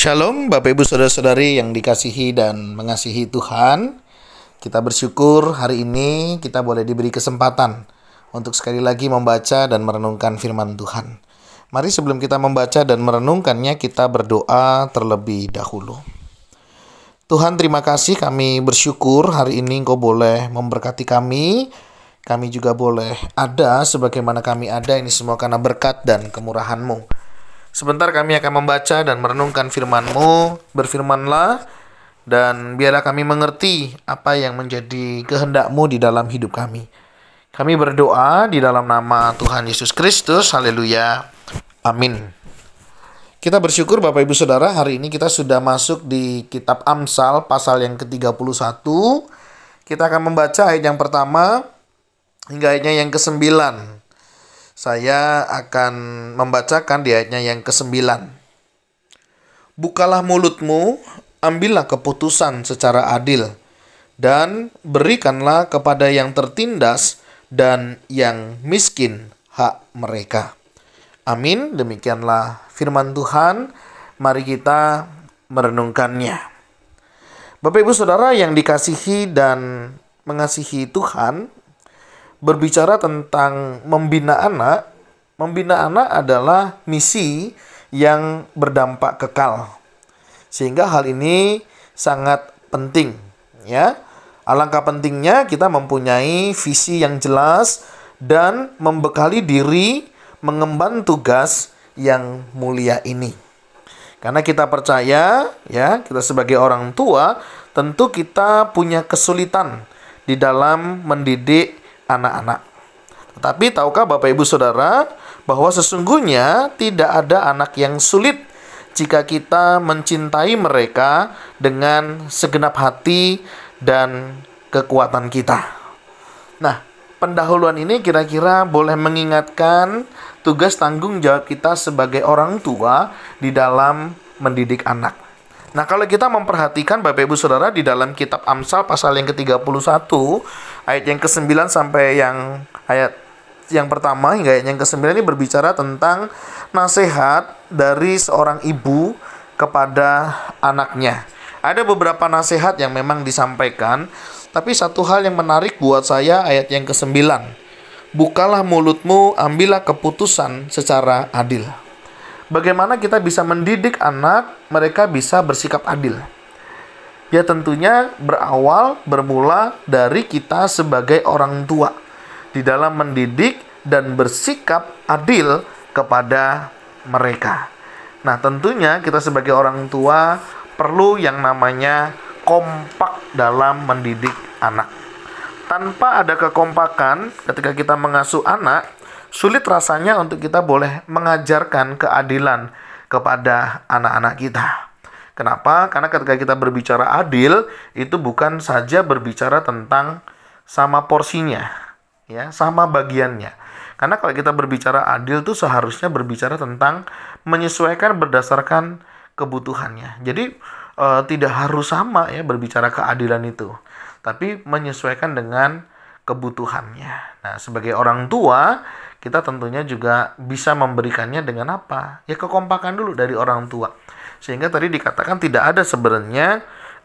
Shalom Bapak Ibu Saudara-saudari yang dikasihi dan mengasihi Tuhan. Kita bersyukur hari ini kita boleh diberi kesempatan untuk sekali lagi membaca dan merenungkan firman Tuhan. Mari sebelum kita membaca dan merenungkannya, kita berdoa terlebih dahulu. Tuhan, terima kasih, kami bersyukur hari ini Engkau boleh memberkati kami. Kami juga boleh ada sebagaimana kami ada, ini semua karena berkat dan kemurahan-Mu. Sebentar kami akan membaca dan merenungkan firman-Mu. Berfirmanlah dan biarlah kami mengerti apa yang menjadi kehendak-Mu di dalam hidup kami. Kami berdoa di dalam nama Tuhan Yesus Kristus. Haleluya. Amin. Kita bersyukur Bapak Ibu Saudara, hari ini kita sudah masuk di kitab Amsal pasal yang ke-31. Kita akan membaca ayat yang pertama hingga ayatnya yang ke-9. Saya akan membacakan di ayatnya yang ke-9. Bukalah mulutmu, ambillah keputusan secara adil, dan berikanlah kepada yang tertindas dan yang miskin hak mereka. Amin. Demikianlah firman Tuhan. Mari kita merenungkannya. Bapak Ibu Saudara yang dikasihi dan mengasihi Tuhan, berbicara tentang membina anak. Membina anak adalah misi yang berdampak kekal. Sehingga hal ini sangat penting, ya. Alangkah pentingnya kita mempunyai visi yang jelas dan membekali diri mengemban tugas yang mulia ini. Karena kita percaya, ya, kita sebagai orang tua tentu kita punya kesulitan di dalam mendidik anak-anak. Tetapi tahukah Bapak Ibu Saudara bahwa sesungguhnya tidak ada anak yang sulit jika kita mencintai mereka dengan segenap hati dan kekuatan kita. Nah, pendahuluan ini kira-kira boleh mengingatkan tugas tanggung jawab kita sebagai orang tua di dalam mendidik anak. Nah, kalau kita memperhatikan Bapak Ibu Saudara di dalam kitab Amsal pasal yang ke-31 ayat yang ke-9 sampai yang ayat yang pertama hingga ayat yang ke-9 ini berbicara tentang nasihat dari seorang ibu kepada anaknya. Ada beberapa nasihat yang memang disampaikan, tapi satu hal yang menarik buat saya ayat yang ke-9. Bukalah mulutmu, ambillah keputusan secara adil. Bagaimana kita bisa mendidik anak mereka bisa bersikap adil? Ya tentunya bermula dari kita sebagai orang tua di dalam mendidik dan bersikap adil kepada mereka. Nah, tentunya kita sebagai orang tua perlu yang namanya kompak dalam mendidik anak. Tanpa ada kekompakan ketika kita mengasuh anak, sulit rasanya untuk kita boleh mengajarkan keadilan kepada anak-anak kita. Kenapa? Karena ketika kita berbicara adil, itu bukan saja berbicara tentang sama porsinya, ya, sama bagiannya. Karena kalau kita berbicara adil itu seharusnya berbicara tentang menyesuaikan berdasarkan kebutuhannya. Jadi tidak harus sama, ya, berbicara keadilan itu, tapi menyesuaikan dengan kebutuhannya. Nah, sebagai orang tua, kita tentunya juga bisa memberikannya dengan apa? Ya, kekompakan dulu dari orang tua. Sehingga tadi dikatakan tidak ada sebenarnya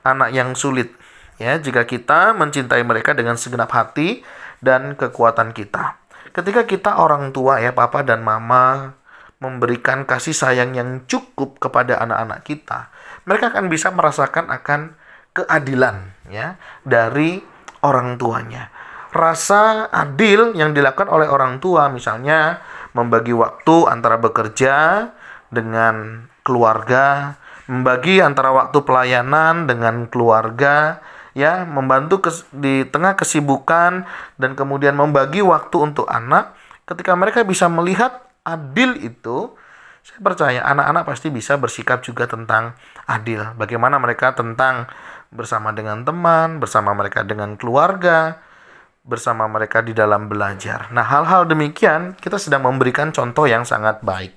anak yang sulit, ya, jika kita mencintai mereka dengan segenap hati dan kekuatan kita. Ketika kita orang tua, ya, papa dan mama, memberikan kasih sayang yang cukup kepada anak-anak kita, mereka akan bisa merasakan akan keadilan, ya, dari orang tuanya. Rasa adil yang dilakukan oleh orang tua, misalnya membagi waktu antara bekerja dengan keluarga, membagi antara waktu pelayanan dengan keluarga, ya, membantu di tengah kesibukan, dan kemudian membagi waktu untuk anak. Ketika mereka bisa melihat adil itu, saya percaya anak-anak pasti bisa bersikap juga tentang adil. Bagaimana mereka tentang bersama dengan teman, bersama mereka dengan keluarga, bersama mereka di dalam belajar. Nah, hal-hal demikian kita sedang memberikan contoh yang sangat baik.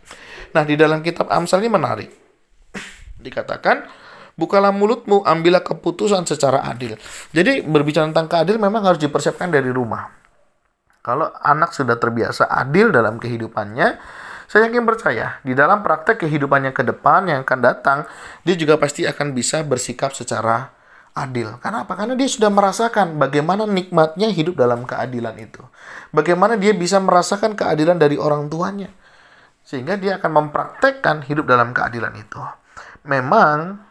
Nah, di dalam kitab Amsal ini menarik. Dikatakan, bukalah mulutmu, ambillah keputusan secara adil. Jadi, berbicara tentang keadilan memang harus dipersiapkan dari rumah. Kalau anak sudah terbiasa adil dalam kehidupannya, Saya yakin percaya, di dalam praktek kehidupannya ke depan yang akan datang, dia juga pasti akan bisa bersikap secara adil. Karena apa? Karena dia sudah merasakan bagaimana nikmatnya hidup dalam keadilan itu. Bagaimana dia bisa merasakan keadilan dari orang tuanya. Sehingga dia akan mempraktekkan hidup dalam keadilan itu. Memang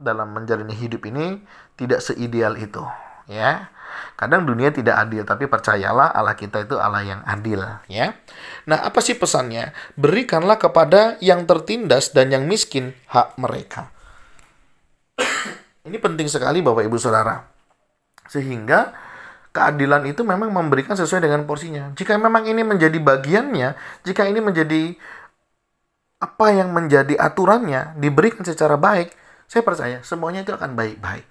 dalam menjalani hidup ini tidak seideal itu, ya. Kadang dunia tidak adil, tapi percayalah Allah kita itu Allah yang adil, ya. Nah, apa sih pesannya? Berikanlah kepada yang tertindas dan yang miskin hak mereka. Ini penting sekali Bapak Ibu Saudara. Sehingga keadilan itu memang memberikan sesuai dengan porsinya. Jika memang ini menjadi bagiannya, jika ini menjadi apa yang menjadi aturannya, diberikan secara baik, saya percaya semuanya itu akan baik-baik.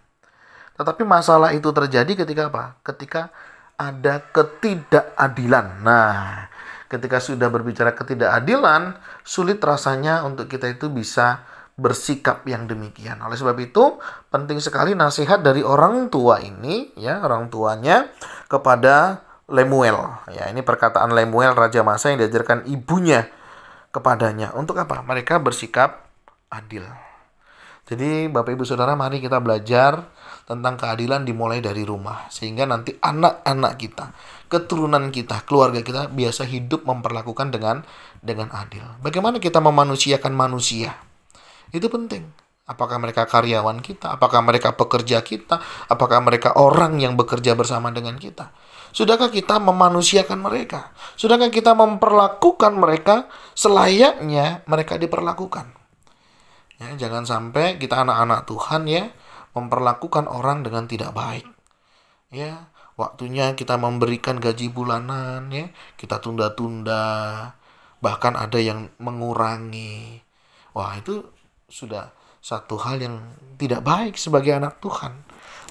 Tetapi masalah itu terjadi ketika apa? Ketika ada ketidakadilan. Nah, ketika sudah berbicara ketidakadilan, sulit rasanya untuk kita itu bisa bersikap yang demikian. Oleh sebab itu, penting sekali nasihat dari orang tua ini, ya, orang tuanya kepada Lemuel. Ya, ini perkataan Lemuel Raja Masa yang diajarkan ibunya kepadanya. Untuk apa? Mereka bersikap adil. Jadi Bapak Ibu Saudara, mari kita belajar tentang keadilan dimulai dari rumah. Sehingga nanti anak-anak kita, keturunan kita, keluarga kita biasa hidup memperlakukan dengan adil. Bagaimana kita memanusiakan manusia? Itu penting. Apakah mereka karyawan kita? Apakah mereka pekerja kita? Apakah mereka orang yang bekerja bersama dengan kita? Sudahkah kita memanusiakan mereka? Sudahkah kita memperlakukan mereka selayaknya mereka diperlakukan? Ya, jangan sampai kita anak-anak Tuhan ya memperlakukan orang dengan tidak baik. Ya, waktunya kita memberikan gaji bulanan ya, kita tunda-tunda, bahkan ada yang mengurangi. Wah, itu sudah satu hal yang tidak baik sebagai anak Tuhan.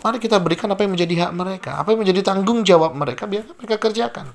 Mari kita berikan apa yang menjadi hak mereka, apa yang menjadi tanggung jawab mereka, biar mereka kerjakan.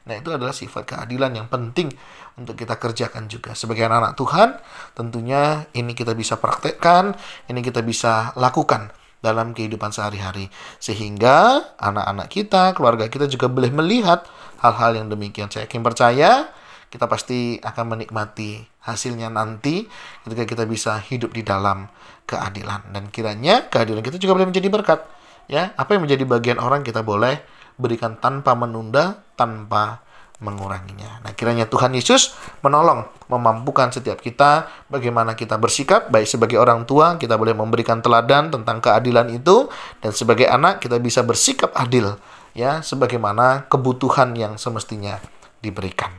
Nah, itu adalah sifat keadilan yang penting untuk kita kerjakan juga. Sebagai anak-anak Tuhan, tentunya ini kita bisa praktekkan, ini kita bisa lakukan dalam kehidupan sehari-hari. Sehingga anak-anak kita, keluarga kita juga boleh melihat hal-hal yang demikian. Saya yakin percaya, kita pasti akan menikmati hasilnya nanti ketika kita bisa hidup di dalam keadilan. Dan kiranya keadilan kita juga boleh menjadi berkat. Ya, apa yang menjadi bagian orang kita boleh berikan tanpa menunda, tanpa menguranginya. Nah, kiranya Tuhan Yesus menolong, memampukan setiap kita bagaimana kita bersikap, baik sebagai orang tua, kita boleh memberikan teladan tentang keadilan itu, dan sebagai anak kita bisa bersikap adil, ya, sebagaimana kebutuhan yang semestinya diberikan.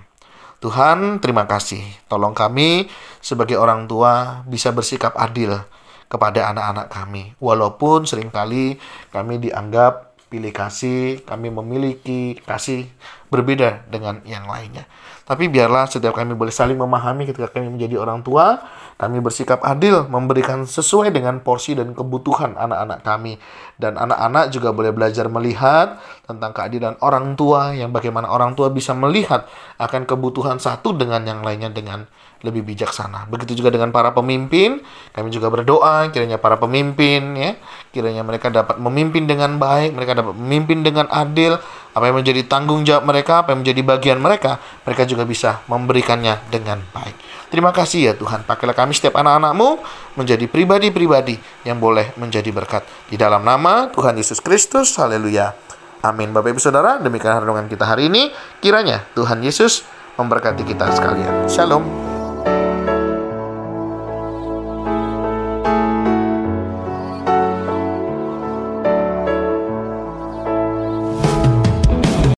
Tuhan, terima kasih. Tolong kami sebagai orang tua bisa bersikap adil kepada anak-anak kami. Walaupun seringkali kami dianggap pilih kasih, kami memiliki kasih berbeda dengan yang lainnya. Tapi biarlah setiap kami boleh saling memahami ketika kami menjadi orang tua, kami bersikap adil, memberikan sesuai dengan porsi dan kebutuhan anak-anak kami. Dan anak-anak juga boleh belajar melihat tentang keadilan orang tua, yang bagaimana orang tua bisa melihat akan kebutuhan satu dengan yang lainnya dengan lebih bijaksana. Begitu juga dengan para pemimpin, kami juga berdoa kiranya para pemimpin ya, kiranya mereka dapat memimpin dengan baik, mereka dapat memimpin dengan adil, apa yang menjadi tanggung jawab mereka, apa yang menjadi bagian mereka, mereka juga bisa memberikannya dengan baik. Terima kasih ya Tuhan, pakailah kami setiap anak-anak-Mu menjadi pribadi-pribadi yang boleh menjadi berkat. Di dalam nama Tuhan Yesus Kristus, haleluya. Amin. Bapak Ibu Saudara, demikian renungan kita hari ini. Kiranya Tuhan Yesus memberkati kita sekalian. Shalom.